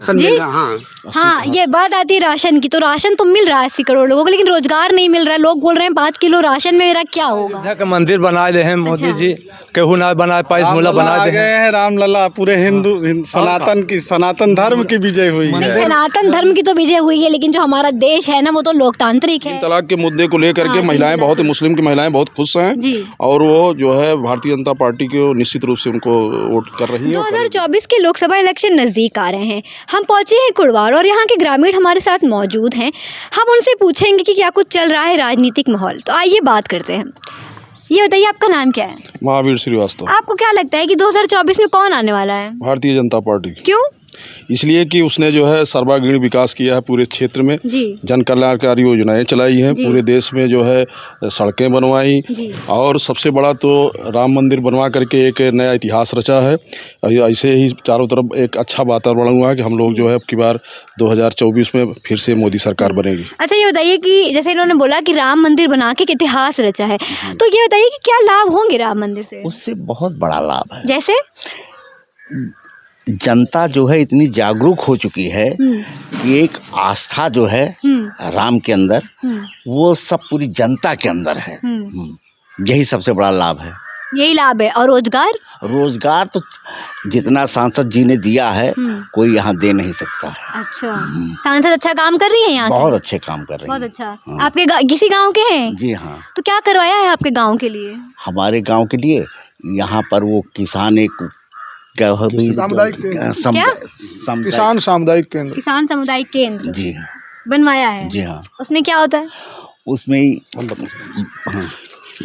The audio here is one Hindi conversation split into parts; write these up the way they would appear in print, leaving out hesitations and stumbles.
राशन जी? मिल रहा, हाँ। हाँ, ये बात आती है राशन की, तो राशन तो मिल रहा है 80 करोड़ लोगों को, लेकिन रोजगार नहीं मिल रहा है। लोग बोल रहे हैं 5 किलो राशन में मेरा क्या होगा। अयोध्या का मंदिर बनाए दे हैं मोदी अच्छा। जी, केहू ना बनाए पाइस मूला बनाए दे हैं। हैं रामलला, पूरे सनातन धर्म की विजय हुई नहीं, है। सनातन धर्म की तो विजय हुई है, लेकिन जो हमारा देश है ना वो तो लोकतांत्रिक है। तलाक के मुद्दे को लेकर के हाँ, महिलाएं तीन बहुत, तलाक। मुस्लिम की महिलाएं बहुत खुश हैं जी। और वो जो है भारतीय जनता पार्टी को निश्चित रूप से उनको वोट कर रही है। 2024 के लोकसभा इलेक्शन नज़दीक आ रहे हैं। हम पहुंचे हैं कुड़वार और यहाँ के ग्रामीण हमारे साथ मौजूद हैं। हम उनसे पूछेंगे कि क्या कुछ चल रहा है राजनीतिक माहौल। तो आइए बात करते हैं। ये बताइए, आपका नाम क्या है? महावीर श्रीवास्तव। आपको क्या लगता है कि 2024 में कौन आने वाला है? भारतीय जनता पार्टी। क्यों? इसलिए कि उसने जो है सर्वांगीण विकास किया है पूरे क्षेत्र में, जी। जन कल्याणकारी योजनाएं चलाई हैं, जी। पूरे देश में जो है सड़कें बनवाई, जी। और सबसे बड़ा तो राम मंदिर बनवा करके एक नया इतिहास रचा है। ऐसे ही चारों तरफ एक अच्छा वातावरण हुआ है कि हम लोग जो है अब की बार 2024 में फिर से मोदी सरकार बनेगी। अच्छा, ये बताइए कि जैसे इन्होंने बोला कि राम मंदिर बना के एक इतिहास रचा है, तो ये बताइए कि क्या लाभ होंगे राम मंदिर से? उससे बहुत बड़ा लाभ है। जैसे? जनता जो है इतनी जागरूक हो चुकी है कि एक आस्था जो है राम के अंदर, वो सब पूरी जनता के अंदर है। यही सबसे बड़ा लाभ है। यही लाभ है। और रोजगार? रोजगार तो जितना सांसद जी ने दिया है कोई यहाँ दे नहीं सकता है। अच्छा, सांसद अच्छा काम कर रही है यहाँ बहुत की? अच्छे काम कर रही बहुत है। अच्छा। हाँ। आपके किसी गांव के हैं? जी हाँ, तो क्या करवाया है आपके गांव के लिए? हमारे गांव के लिए यहाँ पर वो किसान एक क्या है भाई, सामुदायिक किसान सामुदायिक केंद्र। किसान सामुदायिक केंद्र जी हाँ, बनवाया है। जी हाँ, उसमें क्या होता है? उसमें ही हाँ,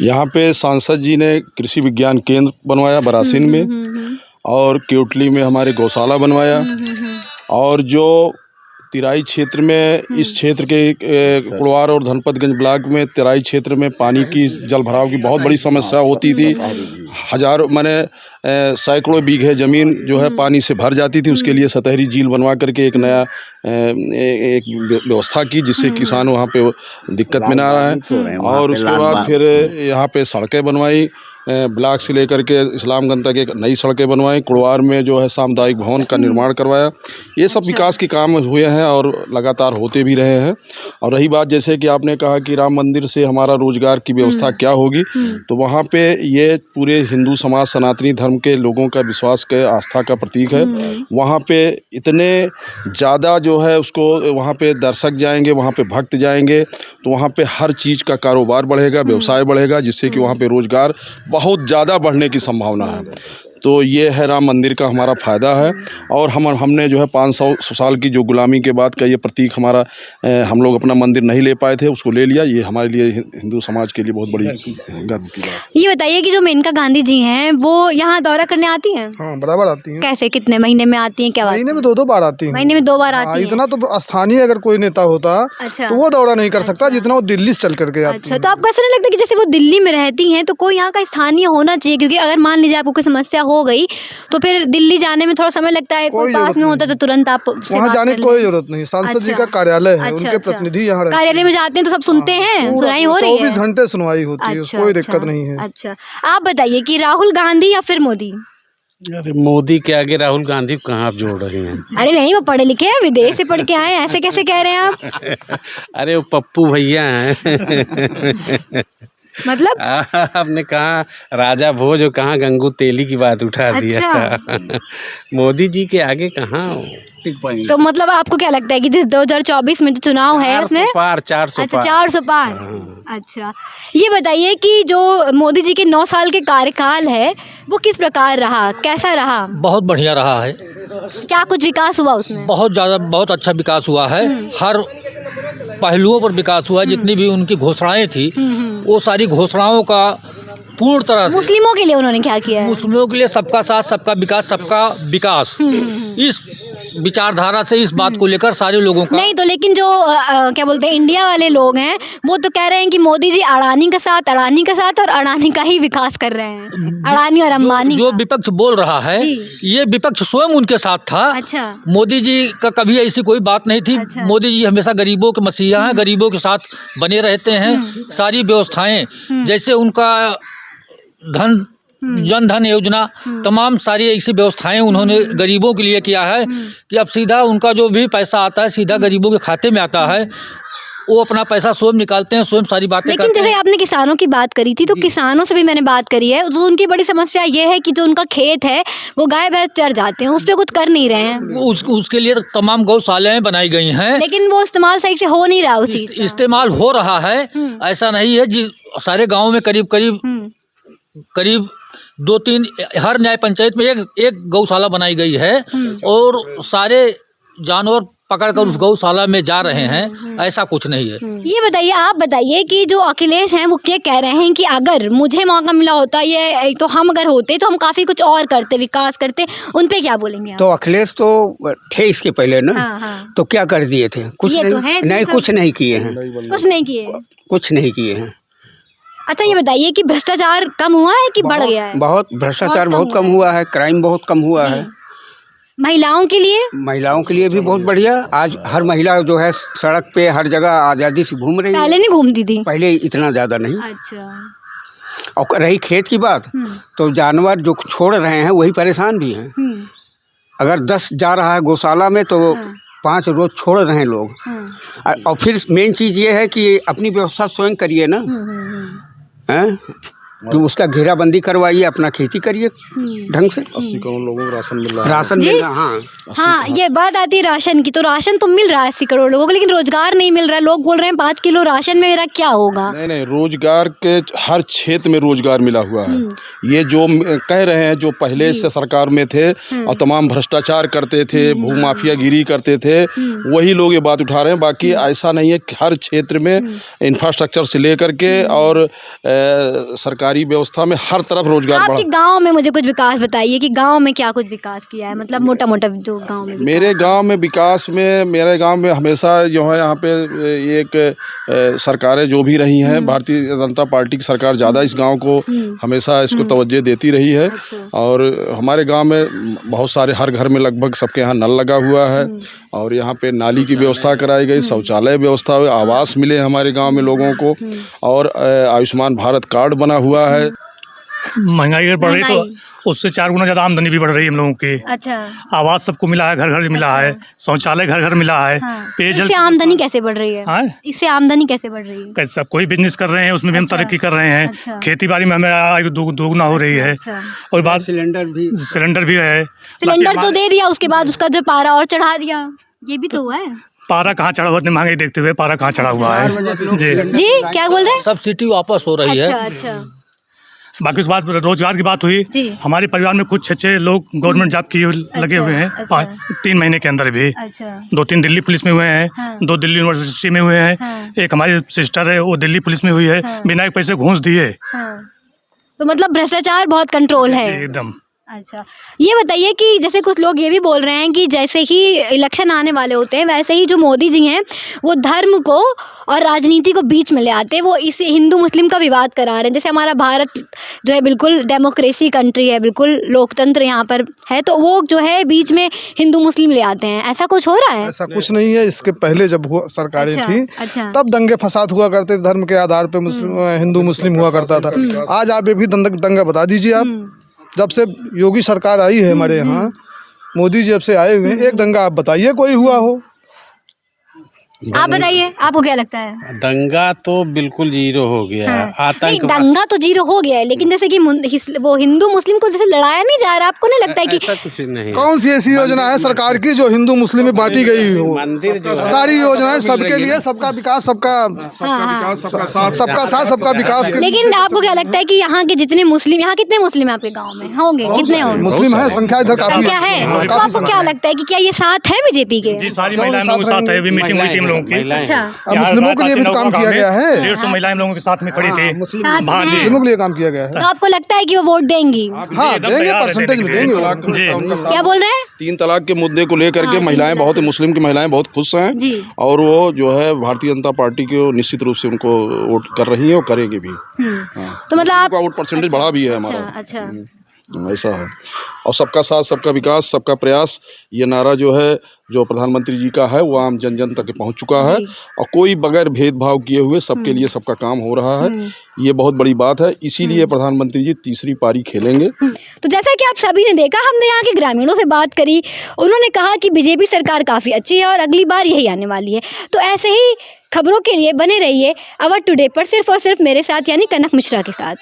यहाँ पे सांसद जी ने कृषि विज्ञान केंद्र बनवाया बरासिन में, और केवटली में हमारे गौशाला बनवाया, और जो तिराई क्षेत्र में, इस क्षेत्र के कुड़वार और धनपतगंज ब्लॉक में तिराई क्षेत्र में पानी की जल भराव की बहुत बड़ी समस्या होती थी। हजारों माने सैकड़ों बीघे ज़मीन जो है पानी से भर जाती थी। उसके लिए सतहरी झील बनवा करके एक नया एक व्यवस्था की, जिससे किसान वहाँ पे दिक्कत में ना आ रहा है। और उसके बाद फिर यहाँ पे सड़कें बनवाई, ब्लॉक से लेकर के इस्लामगंज तक एक नई सड़कें बनवाई। कुड़वार में जो है सामुदायिक भवन का निर्माण करवाया। ये सब विकास के काम हुए हैं और लगातार होते भी रहे हैं। और रही बात जैसे कि आपने कहा कि राम मंदिर से हमारा रोजगार की व्यवस्था क्या होगी, तो वहाँ पे ये पूरे हिंदू समाज सनातनी धर्म के लोगों का विश्वास के आस्था का प्रतीक है। वहाँ पे इतने ज़्यादा जो है उसको वहाँ पे दर्शक जाएंगे, वहाँ पे भक्त जाएंगे, तो वहाँ पे हर चीज़ का कारोबार बढ़ेगा, व्यवसाय बढ़ेगा, जिससे कि वहाँ पे रोजगार बहुत ज़्यादा बढ़ने की संभावना है। तो ये है राम मंदिर का हमारा फ़ायदा है। और हमने जो है 500 साल की जो गुलामी के बाद का ये प्रतीक हमारा, हम लोग अपना मंदिर नहीं ले पाए थे, उसको ले लिया। ये हमारे लिए हिंदू समाज के लिए बहुत बड़ी गर्व की बात। ये बताइए कि जो मेनका गांधी जी हैं वो यहाँ दौरा करने आती हैं? हाँ, बराबर आती हैं। कैसे, कितने महीने में आती हैं? क्या बात? महीने में 2-2 बार आती हैं। महीने में 2 बार आती हैं? इतना तो स्थानीय अगर कोई नेता होता अच्छा। तो वो दौरा नहीं कर सकता जितना वो दिल्ली से चल करके आती अच्छा, है। तो आपको ऐसा नहीं लगता कि जैसे वो दिल्ली में रहती हैं तो कोई यहाँ का स्थानीय होना चाहिए? क्योंकि अगर मान लीजिए आपको कोई समस्या हो गई तो फिर दिल्ली जाने में थोड़ा समय लगता है। कोई पास में होता तो तुरंत आप वहाँ जाने की कोई जरूरत नहीं। सांसद जी का कार्यालय है, उनके प्रतिनिधि यहाँ रहते हैं। कार्यालय में जाते हैं तो सब सुनते हैं, सुनाई हो रही है? 24 घंटे सुनवाई होती है, कोई दिक्कत नहीं है। अच्छा, आप बताइए कि राहुल गांधी या फिर मोदी? अरे मोदी के आगे राहुल गांधी को कहाँ आप जोड़ रहे हैं? अरे नहीं, वो पढ़े लिखे हैं, विदेश से पढ़ के आए, ऐसे कैसे कह रहे हैं आप? अरे वो पप्पू भैया हैं। मतलब आपने कहा राजा भोज और कहाँ गंगू तेली की बात उठा दिया। मोदी जी के आगे कहाँ तो मतलब आपको क्या लगता है कि 2024 में जो चुनाव है उसमें 400 अच्छा 400 पार? अच्छा, ये बताइए कि जो मोदी जी के 9 साल के कार्यकाल है वो किस प्रकार रहा, कैसा रहा? बहुत बढ़िया रहा है। क्या कुछ विकास हुआ उसमें? बहुत ज़्यादा, बहुत अच्छा विकास हुआ है। हर पहलुओं पर विकास हुआ है। जितनी भी उनकी घोषणाएं थी वो सारी घोषणाओं का पूर्ण तरह से मुस्लिमों के लिए उन्होंने क्या किया है? मुस्लिमों के लिए सबका साथ सबका विकास, सबका विकास, इस विचारधारा से इस बात को लेकर सारे लोगों का। नहीं तो लेकिन जो क्या बोलते हैं इंडिया वाले लोग हैं वो तो कह रहे हैं कि मोदी जी अडानी का साथ और अडानी का ही विकास कर रहे हैं, अडानी और अंबानी जो विपक्ष बोल रहा है ये विपक्ष स्वयं उनके साथ था। अच्छा, मोदी जी का कभी ऐसी कोई बात नहीं थी। अच्छा। मोदी जी हमेशा गरीबों के मसीहा हैं, गरीबों के साथ बने रहते हैं। सारी व्यवस्थाएं जैसे उनका धन जन धन योजना, तमाम सारी ऐसी व्यवस्थाएं उन्होंने गरीबों के लिए किया है कि अब सीधा उनका जो भी पैसा आता है सीधा गरीबों के खाते में आता है, वो अपना पैसा स्वयं निकालते हैं, स्वयं सारी बातें लेकिन करते जैसे हैं। आपने किसानों की बात करी थी, तो किसानों से भी मैंने बात करी है, तो उनकी बड़ी समस्या ये है कि जो उनका खेत है वो गाय भैंस चर जाते हैं, उस पर कुछ कर नहीं रहे हैं। उसके लिए तमाम गौशालाएं बनाई गई हैं, लेकिन वो इस्तेमाल सही से हो नहीं रहा उस चीज का। इस्तेमाल हो रहा है, ऐसा नहीं है। जिस सारे गाँव में करीब 2-3 हर न्याय पंचायत में एक गौशाला बनाई गई है और सारे जानवर पकड़कर उस गौशाला में जा रहे हैं, ऐसा कुछ नहीं है। ये बताइए, आप बताइए कि जो अखिलेश हैं वो क्या कह रहे हैं कि अगर मुझे मौका मिला होता ये तो हम अगर होते तो हम काफी कुछ और करते, विकास करते, उन पे क्या बोलेंगे आप? तो अखिलेश तो थे इसके पहले ना, हाँ, हाँ। तो क्या कर दिए थे? कुछ ये नहीं, तो है, नहीं दूसरा- कुछ नहीं किए हैं, कुछ नहीं किए। कुछ नहीं किए हैं। अच्छा ये बताइए कि भ्रष्टाचार कम हुआ है कि बढ़ गया है? बहुत भ्रष्टाचार बहुत कम हुआ है, क्राइम बहुत कम हुआ है। महिलाओं के लिए? महिलाओं के लिए भी बहुत बढ़िया। आज हर महिला जो है सड़क पे हर जगह आज़ादी से घूम रही है, पहले नहीं घूमती थी। पहले इतना ज़्यादा नहीं। अच्छा। और रही खेत की बात, तो जानवर जो छोड़ रहे हैं वही परेशान भी हैं। अगर 10 जा रहा है गौशाला में तो 5 रोज छोड़ रहे हैं लोग। और फिर मेन चीज़ ये है कि अपनी व्यवस्था स्वयं करिए ना, हैं कि उसका घेराबंदी करवाइए, अपना खेती करिए ढंग से। 80 करोड़ लोगों को राशन मिल रहा है। राशन जी? मिल रहा, हाँ। हाँ, ये बात आती है राशन की, तो राशन तो मिल रहा है 80 करोड़ लोगों को, लेकिन रोजगार नहीं मिल रहा है। लोग बोल रहे हैं 5 किलो राशन में मेरा क्या होगा? नहीं, रोजगार के हर क्षेत्र में रोजगार मिला हुआ है। ये जो कह रहे हैं, जो पहले से सरकार में थे और तमाम भ्रष्टाचार करते थे, भूमाफियागिरी करते थे, वही लोग ये बात उठा रहे हैं। बाकी ऐसा नहीं है कि हर क्षेत्र में इंफ्रास्ट्रक्चर से लेकर के और सरकारी व्यवस्था में हर तरफ रोजगार बढ़ा। आपके गांव में मुझे कुछ विकास बताइए कि गांव में क्या कुछ विकास किया है, मतलब मोटा मोटा जो गांव में। मेरे गांव में विकास में, मेरे गांव में हमेशा जो है यहाँ पे एक सरकारें जो भी रही हैं, भारतीय जनता पार्टी की सरकार ज़्यादा इस गांव को हमेशा इसको तवज्जो देती रही है। और हमारे गांव में बहुत सारे, हर घर में लगभग सबके यहाँ नल लगा हुआ है और यहाँ पे नाली की व्यवस्था कराई गई, शौचालय व्यवस्था हुई, आवास मिले हमारे गांव में लोगों को, और आयुष्मान भारत कार्ड बना हुआ है। महंगाई बढ़ रही तो उससे 4 गुना ज़्यादा आमदनी भी बढ़ रही है हम लोगों की। अच्छा। आवास सबको मिला है, घर घर मिला है, शौचालय घर घर मिला है, पेयजल। इससे आमदनी कैसे बढ़ रही है? हाँ? इससे आमदनी कैसे बढ़ रही है? कैसा कोई बिजनेस कर रहे हैं, उसमें भी हम तरक्की कर रहे हैं। अच्छा। खेती बाड़ी में हमें आय दोगुना हो रही है। अच्छा। और बात सिलेंडर भी है। सिलेंडर तो दे दिया, उसके बाद उसका जो पारा और चढ़ा दिया, ये भी तो हुआ है। पारा कहाँ चढ़ा हुआ, इतनी महंगाई देखते हुए पारा कहाँ चढ़ा हुआ है? जी क्या बोल रहे हैं? सब्सिडी वापस हो रही है। अच्छा। बाकी उस बात रोजगार की बात हुई, हमारे परिवार में कुछ 6 लोग गवर्नमेंट जॉब की लगे हुए हैं। 3 महीने के अंदर भी। अच्छा। 2-3 दिल्ली पुलिस में हुए हैं, 2 दिल्ली यूनिवर्सिटी में हुए हैं, एक हमारी सिस्टर है वो दिल्ली पुलिस में हुई है, बिना एक पैसे घूस दिए। तो मतलब भ्रष्टाचार बहुत कंट्रोल है एकदम। अच्छा, ये बताइए कि जैसे कुछ लोग ये भी बोल रहे हैं कि जैसे ही इलेक्शन आने वाले होते हैं वैसे ही जो मोदी जी हैं वो धर्म को और राजनीति को बीच में ले आते हैं। वो इस हिंदू मुस्लिम का विवाद करा रहे हैं। जैसे हमारा भारत जो है बिल्कुल डेमोक्रेसी कंट्री है, बिल्कुल लोकतंत्र यहाँ पर है, तो वो जो है बीच में हिंदू मुस्लिम ले आते हैं। ऐसा कुछ हो रहा है? ऐसा कुछ नहीं है। इसके पहले जब सरकारें थी तब दंगे फसाद हुआ करते थे, धर्म के आधार पे हिंदू मुस्लिम हुआ करता था। आज आप ये भी दंगा बता दीजिए आप, जब से योगी सरकार आई है हमारे यहाँ, मोदी जी जब से आए हुए हैं, एक दंगा आप बताइए कोई हुआ हो? आप बताइए, आपको क्या लगता है? दंगा तो बिल्कुल जीरो हो गया है। नहीं, आतंक दंगा तो जीरो हो गया है, लेकिन जैसे कि वो हिंदू मुस्लिम को जैसे लड़ाया नहीं जा रहा, आपको नहीं लगता है कि ऐसा कुछ नहीं है। कौन सी ऐसी योजना है सरकार की जो हिंदू मुस्लिम में बांटी गई हो? मंदिर जो है, सारी योजनाएं सबके लिए, सबका विकास, सबका साथ, सबका विकास। लेकिन आपको क्या लगता है कि यहाँ के जितने मुस्लिम, यहाँ कितने मुस्लिम है आपके गाँव में होंगे? कितने होंगे? मुस्लिम है, संख्या इधर काफी संख्या है। तो आपको क्या लगता है कि क्या ये साथ है बीजेपी के? जी, सारी महिलाएं हम लोगों के साथ है, अभी मीटिंग हुई थी हम लोगों की। अच्छा। मुस्लिमों के लिए भी काम किया गया है। 150 महिलाएं हम लोगों के साथ में खड़ी थी। मुस्लिमों के लिए काम किया गया है। तो आपको लगता है कि वो वोट देंगी? हाँ देंगे, परसेंटेज में देंगे। क्या बोल रहे हैं? 3 तलाक के मुद्दे को लेकर के महिलाएं बहुत, मुस्लिम की महिलाएं बहुत खुश हैं जी। और वो जो है भारतीय जनता पार्टी को निश्चित रूप से उनको वोट कर रही है और करेंगे भी। तो मतलब आप वोट परसेंटेज बढ़ा भी है हमारा। अच्छा। ऐसा है। और सबका साथ सबका विकास सबका प्रयास, ये नारा जो है जो प्रधानमंत्री जी का है वो आम जन जन तक पहुंच चुका है और कोई बगैर भेदभाव किए हुए सबके लिए सबका काम हो रहा है। ये बहुत बड़ी बात है, इसीलिए प्रधानमंत्री जी तीसरी पारी खेलेंगे। तो जैसा कि आप सभी ने देखा, हमने यहाँ के ग्रामीणों से बात करी, उन्होंने कहा कि बीजेपी सरकार काफ़ी अच्छी है और अगली बार यही आने वाली है। तो ऐसे ही खबरों के लिए बने रहिए अवर टुडे पर, सिर्फ और सिर्फ मेरे साथ यानी कनक मिश्रा के साथ।